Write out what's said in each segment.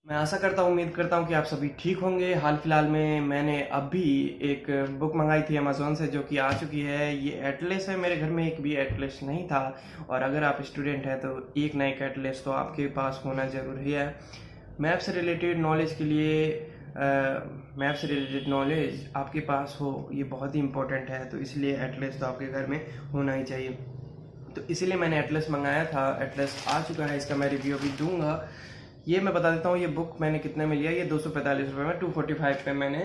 मैं आशा करता हूँ, उम्मीद करता हूँ कि आप सभी ठीक होंगे। हाल फिलहाल में मैंने अभी एक बुक मंगाई थी अमेज़ोन से, जो कि आ चुकी है। ये एटलस है। मेरे घर में एक भी एटलस नहीं था, और अगर आप स्टूडेंट हैं तो एक ना एक एटलस तो आपके पास होना ज़रूरी है। मैप से रिलेटेड नॉलेज के लिए मैप से रिलेटेड नॉलेज आपके पास हो, ये बहुत ही इंपॉर्टेंट है। तो इसलिए एटलस तो आपके घर में होना ही चाहिए। तो इसीलिए मैंने एटलस मंगाया था। एटलस आ चुका है, इसका मैं रिव्यू अभी दूंगा। ये मैं बता देता हूँ, ये बुक मैंने कितने में लिया। ये 245 रुपये में 245 पे मैंने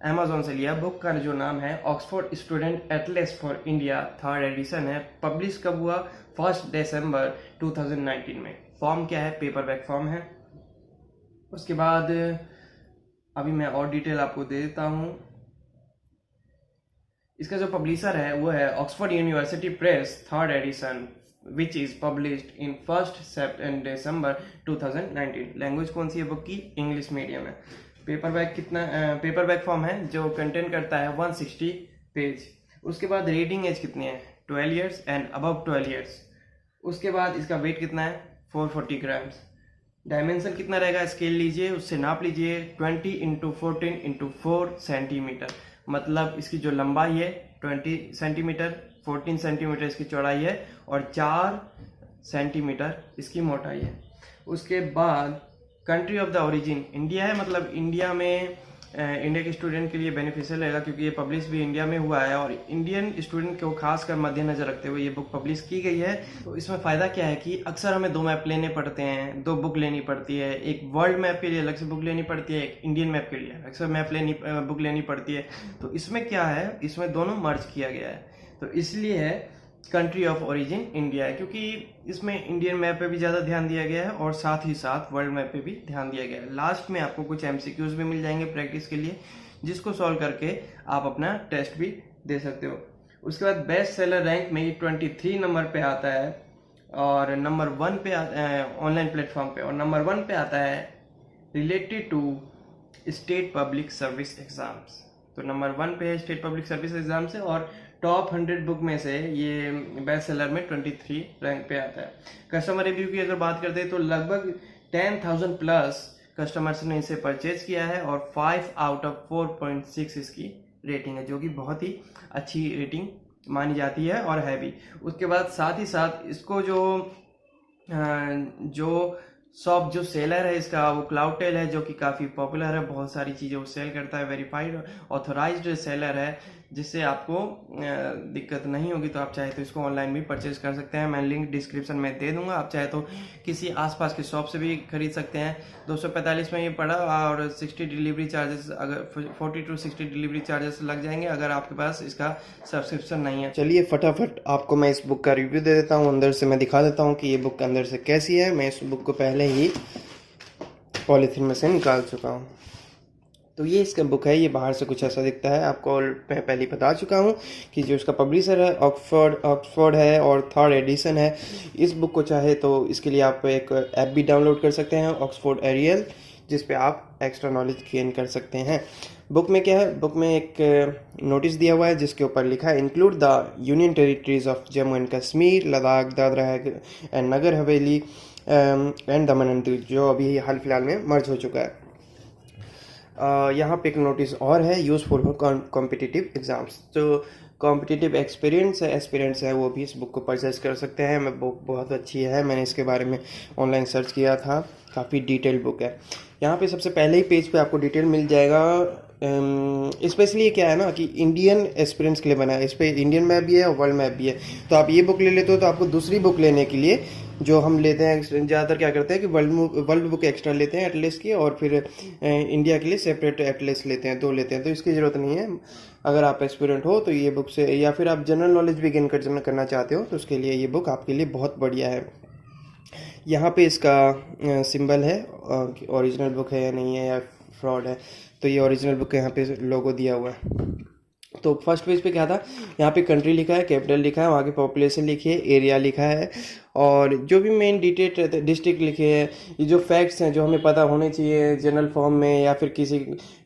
अमेजोन से लिया। बुक का जो नाम है Oxford student Atlas for India, third edition है। पब्लिश कब हुआ? 1 दिसंबर 2019 में। फॉर्म क्या है? पेपर बैक फॉर्म है। उसके बाद अभी मैं और डिटेल आपको दे देता हूँ। इसका जो पब्लिशर है वो है Oxford university press, third edition, which is published in 1 December 2019। Language कौन सी है बुक की? इंग्लिश मीडियम है। पेपर बैक कितना? पेपर बैक फॉर्म है जो कंटेन करता है 160 पेज। उसके बाद रीडिंग एज कितनी है? 12 ईयर्स एंड अबव 12 ईयर्स। उसके बाद इसका वेट कितना है? 440 ग्राम्स। डायमेंशन कितना रहेगा? स्केल लीजिए, उससे नाप लीजिए। 20x14x4 centimetre. मतलब इसकी जो लंबाई है 20 सेंटीमीटर, 14 सेंटीमीटर इसकी चौड़ाई है, और 4 सेंटीमीटर इसकी मोटाई है। उसके बाद country of the origin India है। मतलब इंडिया में इंडिया के स्टूडेंट के लिए बेनिफिशियल रहेगा, क्योंकि ये पब्लिश भी इंडिया में हुआ है, और इंडियन स्टूडेंट को खासकर मद्देनजर रखते हुए ये बुक पब्लिश की गई है। तो इसमें फ़ायदा क्या है कि अक्सर हमें दो मैप लेने पड़ते हैं, दो बुक लेनी पड़ती है। एक वर्ल्ड मैप के लिए अलग से बुक लेनी पड़ती है, एक इंडियन मैप के लिए अक्सर बुक लेनी पड़ती है। तो इसमें क्या है, इसमें दोनों मर्ज किया गया है। तो इसलिए है कंट्री ऑफ ओरिजिन इंडिया है, क्योंकि इसमें इंडियन मैप पे भी ज़्यादा ध्यान दिया गया है, और साथ ही साथ वर्ल्ड मैप पे भी ध्यान दिया गया है। लास्ट में आपको कुछ एमसीक्यूज भी मिल जाएंगे प्रैक्टिस के लिए, जिसको सॉल्व करके आप अपना टेस्ट भी दे सकते हो। उसके बाद बेस्ट सेलर रैंक में ये 23 नंबर पे आता है, और नंबर 1 पे ऑनलाइन प्लेटफॉर्म पे, और नंबर 1 पे आता है related to state public service exams. तो नंबर 1 पे है स्टेट पब्लिक सर्विस एग्जाम से, और टॉप 100 बुक में से ये बेस्ट सेलर में 23 रैंक पे आता है। कस्टमर रिव्यू की अगर बात करते हैं तो लगभग 10,000 प्लस कस्टमर्स ने इसे परचेज किया है, और 5 आउट ऑफ 4.6 इसकी रेटिंग है, जो कि बहुत ही अच्छी रेटिंग मानी जाती है और है भी। उसके बाद साथ ही साथ इसको जो शॉप जो सेलर है इसका, वो क्लाउडटेल है, जो कि काफ़ी पॉपुलर है। बहुत सारी चीज़ें वो सेल करता है। वेरीफाइड ऑथोराइज्ड सेलर है, जिससे आपको दिक्कत नहीं होगी। तो आप चाहे तो इसको ऑनलाइन भी परचेज कर सकते हैं। मैं लिंक डिस्क्रिप्शन में दे दूंगा। आप चाहे तो किसी आसपास के शॉप से भी खरीद सकते हैं। 245 में ये पड़ा, और 60 डिलीवरी चार्जेस, अगर 40 to 60 डिलीवरी चार्जेस लग जाएंगे अगर आपके पास इसका सब्सक्रिप्शन नहीं है। चलिए फटाफट आपको मैं इस बुक का रिव्यू दे देता हूँ। अंदर से मैं दिखा देता हूँ कि ये बुक अंदर से कैसी है। मैं इस बुक को पहले ही पॉलीथीन में से निकाल चुका हूँ। तो ये इसका बुक है। ये बाहर से कुछ ऐसा दिखता है। आपको मैं पहले ही बता चुका हूँ कि जो इसका पब्लिशर है ऑक्सफोर्ड है, और थर्ड एडिशन है। इस बुक को चाहे तो इसके लिए आप एक ऐप भी डाउनलोड कर सकते हैं, ऑक्सफोर्ड एरियल, जिस पे आप एक्स्ट्रा नॉलेज गेन कर सकते हैं। बुक में क्या है? बुक में एक नोटिस दिया हुआ है, जिसके ऊपर लिखा है include the union territories of Jammu and Kashmir, Ladakh, Dadra and Nagar Haveli and Daman and Diu, जो अभी हाल फिलहाल में मर्ज हो चुका है। यहाँ पे एक नोटिस और है, यूज़फुल फॉर कॉम्पिटिटिव एग्जाम्स। जो कॉम्पिटिटिव एस्पिरेंट्स है वो भी इस बुक को परचेज कर सकते हैं। मैं बुक बहुत अच्छी है, मैंने इसके बारे में ऑनलाइन सर्च किया था। काफ़ी डिटेल बुक है। यहाँ पे सबसे पहले ही पेज पे आपको डिटेल मिल जाएगा। स्पेशली ये क्या है ना कि इंडियन एस्पिरेंट्स के लिए बना है। इस पर इंडियन मैप भी है और वर्ल्ड मैप भी है। तो आप ये बुक ले लेते हो तो आपको दूसरी बुक लेने के लिए, जो हम लेते हैं ज़्यादातर क्या करते हैं कि वर्ल्ड बुक एक्स्ट्रा लेते हैं एटलस की, और फिर इंडिया के लिए सेपरेट एटलस लेते हैं, दो लेते हैं। तो इसकी ज़रूरत नहीं है। अगर आप एक्सपीरियंट हो तो ये बुक से, या फिर आप जनरल नॉलेज भी गेन करना चाहते हो, तो उसके लिए ये बुक आपके लिए बहुत बढ़िया है। यहाँ पे इसका सिंबल है, ओरिजिनल बुक है या नहीं है, या फ्रॉड है। तो ये ओरिजिनल बुक है, यहाँ पे लोगो दिया हुआ है। तो फर्स्ट पेज पे क्या था? यहाँ पे कंट्री लिखा है, कैपिटल लिखा है, वहाँ की पॉपुलेशन लिखी है, एरिया लिखा है, और जो भी मेन डिटेल रहते हैं, डिस्ट्रिक्ट लिखे हैं। ये जो फैक्ट्स हैं जो हमें पता होने चाहिए जनरल फॉर्म में, या फिर किसी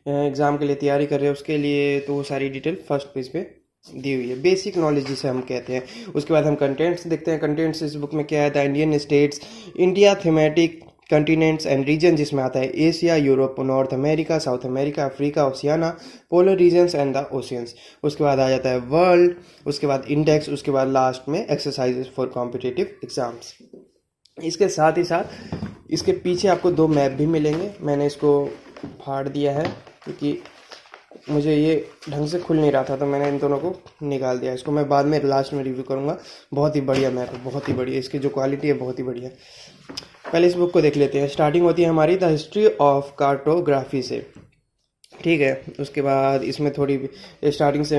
एग्ज़ाम के लिए तैयारी कर रहे हैं उसके लिए, तो वो सारी डिटेल फर्स्ट पेज पे दी हुई है। बेसिक नॉलेज जिसे हम कहते हैं। उसके बाद हम कंटेंट्स देखते हैं। कंटेंट्स इस बुक में क्या है? The Indian states, India thematic continents and region, जिसमें आता है Asia, Europe, North America, South America, Africa, Oceania, polar regions and the oceans. उसके बाद आ जाता है वर्ल्ड, उसके बाद इंडेक्स, उसके बाद लास्ट में एक्सरसाइजेस फॉर कॉम्पिटिटिव एग्जाम्स। इसके साथ ही साथ इसके पीछे आपको 2 मैप भी मिलेंगे। मैंने इसको फाड़ दिया है क्योंकि मुझे ये ढंग से खुल नहीं रहा था, तो मैंने इन दोनों को निकाल दिया। इसको मैं बाद में लास्ट में रिव्यू करूँगा। बहुत ही बढ़िया मैप है, बहुत ही बढ़िया, इसकी जो क्वालिटी है बहुत ही बढ़िया। पहले इस बुक को देख लेते हैं। स्टार्टिंग होती है हमारी द हिस्ट्री ऑफ कार्टोग्राफी से, ठीक है। उसके बाद इसमें थोड़ी स्टार्टिंग से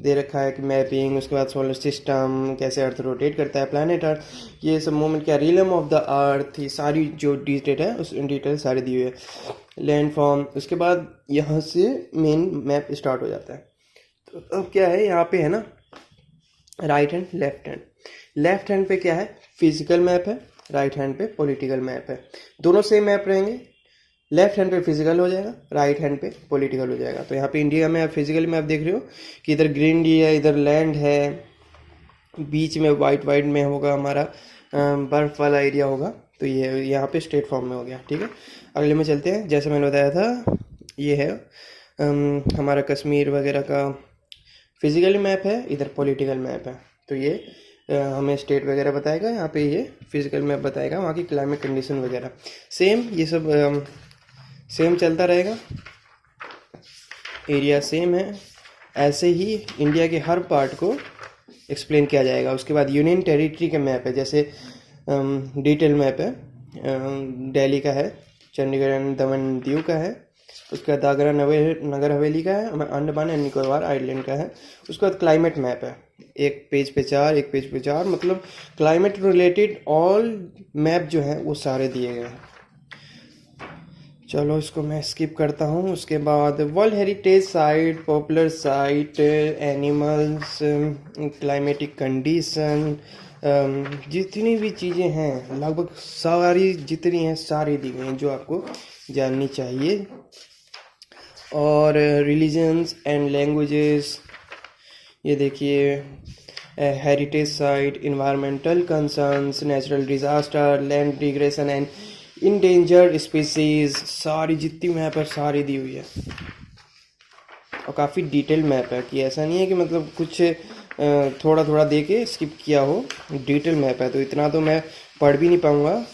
दे रखा है कि मैपिंग, उसके बाद सोलर सिस्टम, कैसे अर्थ रोटेट करता है, प्लानट अर्थ, ये सब मूवमेंट क्या, रिलम ऑफ द अर्थ, ये सारी जो डिटेल है उस डिटेल सारी दी हुई है, लैंड फॉर्म। उसके बाद यहाँ से मेन मैप स्टार्ट हो जाता है। तो अब क्या है यहाँ पे है ना, right hand left hand. Left hand पे क्या है, फिजिकल मैप है, राइट हैंड पे पॉलिटिकल मैप है। दोनों सेम मैप रहेंगे, लेफ्ट हैंड पे फिजिकल हो जाएगा, राइट हैंड पे पॉलिटिकल हो जाएगा। तो यहाँ पे इंडिया में आप फिजिकल में आप देख रहे हो कि इधर ग्रीन डी है, इधर लैंड है, बीच में वाइट वाइट में होगा हमारा बर्फ वाला एरिया होगा। तो ये यहाँ पे स्टेट फॉर्म में हो गया, ठीक है। अगले में चलते हैं। जैसे मैंने बताया था, ये है हमारा कश्मीर वगैरह का फिजिकल मैप है, इधर पॉलिटिकल मैप है। तो ये हमें स्टेट वगैरह बताएगा, यहाँ पे ये फिजिकल मैप बताएगा, वहाँ की क्लाइमेट कंडीशन वगैरह। सेम ये सब सेम चलता रहेगा, एरिया सेम है। ऐसे ही इंडिया के हर पार्ट को एक्सप्लेन किया जाएगा। उसके बाद यूनियन टेरिटरी के मैप है, जैसे डिटेल मैप है, दिल्ली का है, चंडीगढ़ एंड दमन दीव का है, उसके बाद दादरा नगर हवेली का है, अंडमान एंड निकोबार आइलैंड का है। उसके बाद क्लाइमेट मैप है, एक पेज पे 4, एक पेज पे 4, मतलब क्लाइमेट रिलेटेड ऑल मैप जो है वो सारे दिए गए हैं। चलो इसको मैं स्किप करता हूँ। उसके बाद world heritage site, popular site, animals, climatic condition, जितनी भी चीज़ें हैं लगभग सारी जितनी हैं सारी दी गई हैं जो आपको जाननी चाहिए। और रिलीजन्स एंड लैंग्वेजेस, ये देखिए, heritage site, environmental concerns, natural disaster, land digression and endangered species, सारी जितनी मैप है सारी दी हुई है। और काफ़ी डिटेल मैप है, कि ऐसा नहीं है कि मतलब कुछ थोड़ा थोड़ा दे के स्किप किया हो, डिटेल मैप है। तो इतना तो मैं पढ़ भी नहीं पाऊँगा,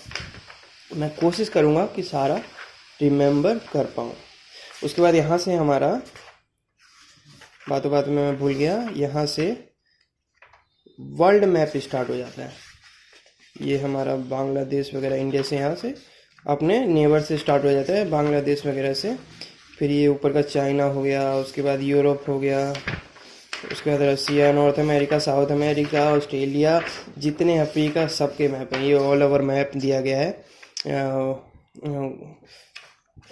मैं कोशिश करूँगा कि सारा रिमेंबर कर पाऊँ। उसके बाद यहाँ से हमारा बातों बात में मैं भूल गया, यहाँ से वर्ल्ड मैप स्टार्ट हो जाता है। ये हमारा बांग्लादेश वगैरह, इंडिया से यहाँ से अपने नेबर से स्टार्ट हो जाता है, बांग्लादेश वगैरह से। फिर ये ऊपर का चाइना हो गया, उसके बाद यूरोप हो गया, उसके बाद Russia, North America, South America, Australia, जितने अफ्रीका, सबके मैप हैं। ये ऑल ओवर मैप दिया गया है,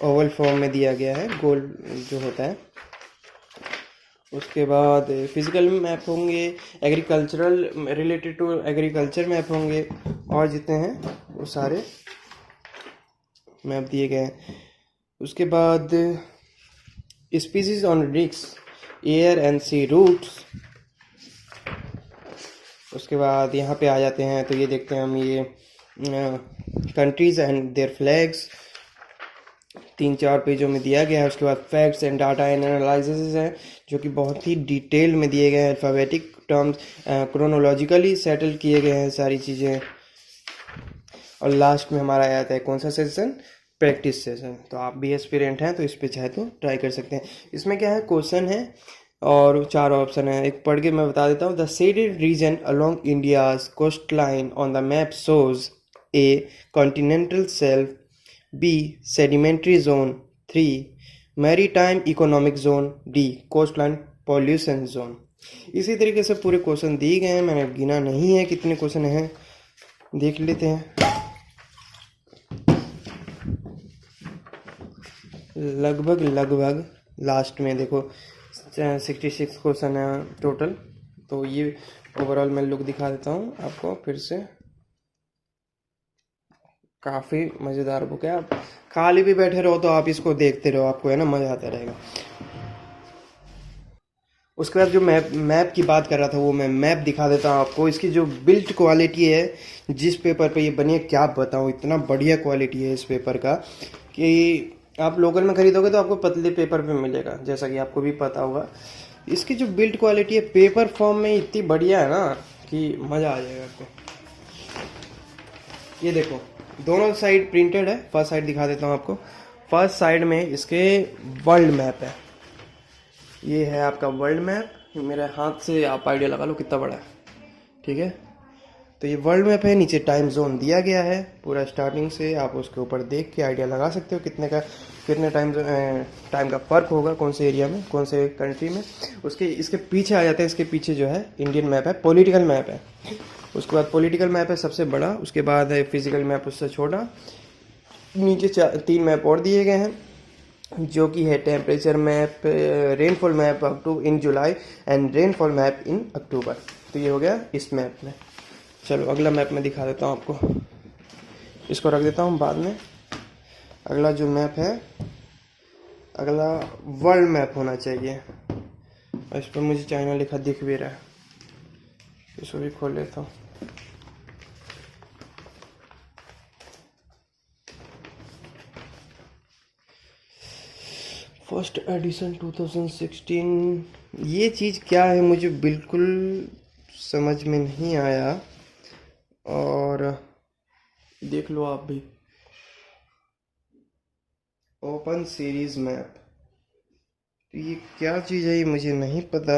ओवल फॉर्म में दिया गया है, गोल जो होता है। उसके बाद फिजिकल मैप होंगे, agricultural related to agriculture map होंगे, और जितने हैं वो सारे मैप दिए गए हैं। उसके बाद species on risk, air and sea routes. उसके बाद यहाँ पे आ जाते हैं, तो ये देखते हैं हम, ये कंट्रीज एंड देयर फ्लैग्स 3-4 पेजों में दिया गया है। उसके बाद facts and data and analysis है, जो कि बहुत ही डिटेल में दिए गए हैं, अल्फ़ाबेटिक टर्म्स क्रोनोलॉजिकली सेटल किए गए हैं सारी चीज़ें। और लास्ट में हमारा आया था कौन सा सेशन, प्रैक्टिस सेशन। तो आप भी एस्पिरेंट हैं तो इस पे चाहे तो ट्राई कर सकते हैं। इसमें क्या है, क्वेश्चन है और 4 ऑप्शन है। एक पढ़ के मैं बता देता हूँ। The shaded region along India's coast line on the map shows a continental shelf, B sedimentary zone, 3 maritime economic zone, D coastline pollution zone। इसी तरीके से पूरे क्वेश्चन दिए गए हैं, मैंने गिना नहीं है कितने क्वेश्चन हैं, देख लेते हैं। लगभग लास्ट में देखो 66 क्वेश्चन है टोटल। तो ये ओवरऑल मैं लुक दिखा देता हूँ आपको फिर से। काफ़ी मज़ेदार बुक है, आप खाली भी बैठे रहो तो आप इसको देखते रहो, आपको है ना मज़ा आता रहेगा। उसके बाद जो मैप मैप की बात कर रहा था वो मैं मैप दिखा देता हूँ आपको। इसकी जो बिल्ड क्वालिटी है, जिस पेपर पे ये बनी है, क्या बताऊँ, इतना बढ़िया क्वालिटी है इस पेपर का कि आप लोकल में खरीदोगे तो आपको पतले पेपर पे मिलेगा, जैसा कि आपको भी पता होगा। इसकी जो बिल्ड क्वालिटी है पेपर फॉर्म में इतनी बढ़िया है ना कि मज़ा आ जाएगा आपको। ये देखो, दोनों साइड प्रिंटेड है। फर्स्ट साइड दिखा देता हूँ आपको। फर्स्ट साइड में इसके वर्ल्ड मैप है। ये है आपका वर्ल्ड मैप। मेरे हाथ से आप आइडिया लगा लो कितना बड़ा है, ठीक है। तो ये वर्ल्ड मैप है, नीचे टाइम जोन दिया गया है पूरा स्टार्टिंग से। आप उसके ऊपर देख के आइडिया लगा सकते हो कितने टाइम का फ़र्क होगा कौन से एरिया में, कौन से कंट्री में। उसके इसके पीछे आ जाते हैं। इसके पीछे जो है इंडियन मैप है, पॉलिटिकल मैप है। उसके बाद पॉलिटिकल मैप है सबसे बड़ा, उसके बाद है फिजिकल मैप उससे छोटा। नीचे 3 मैप और दिए गए हैं, जो कि है temperature map, rainfall map up to in July and rainfall map in October. तो ये हो गया इस मैप में। चलो अगला मैप मैं दिखा देता हूँ आपको, इसको रख देता हूँ बाद में। अगला जो मैप है, अगला वर्ल्ड मैप होना चाहिए। इस पर मुझे चाइना लिखा दिख भी रहा है, इसको भी खोल लेता हूँ। First edition 2016। ये चीज़ क्या है मुझे बिल्कुल समझ में नहीं आया, और देख लो आप भी। ओपन सीरीज मैप, तो ये क्या चीज़ है ये मुझे नहीं पता।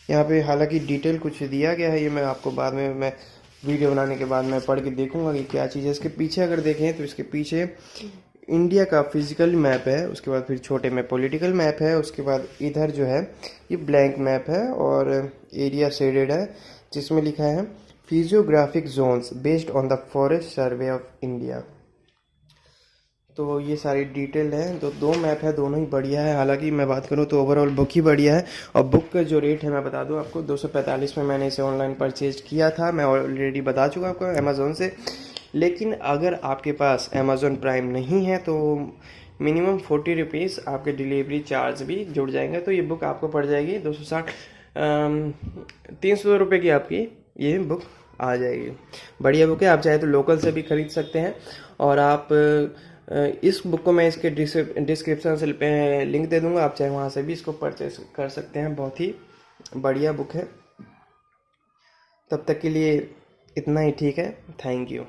यहाँ पे हालांकि डिटेल कुछ दिया गया है, ये मैं आपको बाद में, मैं वीडियो बनाने के बाद मैं पढ़ के देखूंगा कि क्या चीज़ है। इसके पीछे अगर देखें तो इसके पीछे इंडिया का फिजिकल मैप है, उसके बाद फिर छोटे में पॉलिटिकल मैप है, उसके बाद इधर जो है ये ब्लैंक मैप है और एरिया शेडेड है, जिसमें लिखा है physiographic zones based on the Forest Survey of India. तो ये सारी डिटेल है। तो 2 मैप है, दोनों ही बढ़िया है। हालांकि मैं बात करूँ तो ओवरऑल बुक ही बढ़िया है। और बुक का जो रेट है मैं बता दूँ आपको, 245 में मैंने इसे ऑनलाइन परचेज किया था। मैं ऑलरेडी बता चुका आपको अमेज़ोन से। लेकिन अगर आपके पास अमेज़ोन प्राइम नहीं है तो मिनिमम 40 रुपीज़ आपके डिलीवरी चार्ज भी जुड़ जाएंगे। तो ये बुक आपको पड़ जाएगी 260 300 रुपये की आपकी ये बुक आ जाएगी। बढ़िया बुक है, आप चाहे तो लोकल से भी खरीद सकते हैं। और आप इस बुक को मैं इसके डिस्क्रिप्शन से लिंक दे दूंगा, आप चाहे वहाँ से भी इसको परचेस कर सकते हैं। बहुत ही बढ़िया बुक है। तब तक के लिए इतना ही ठीक है। Thank you.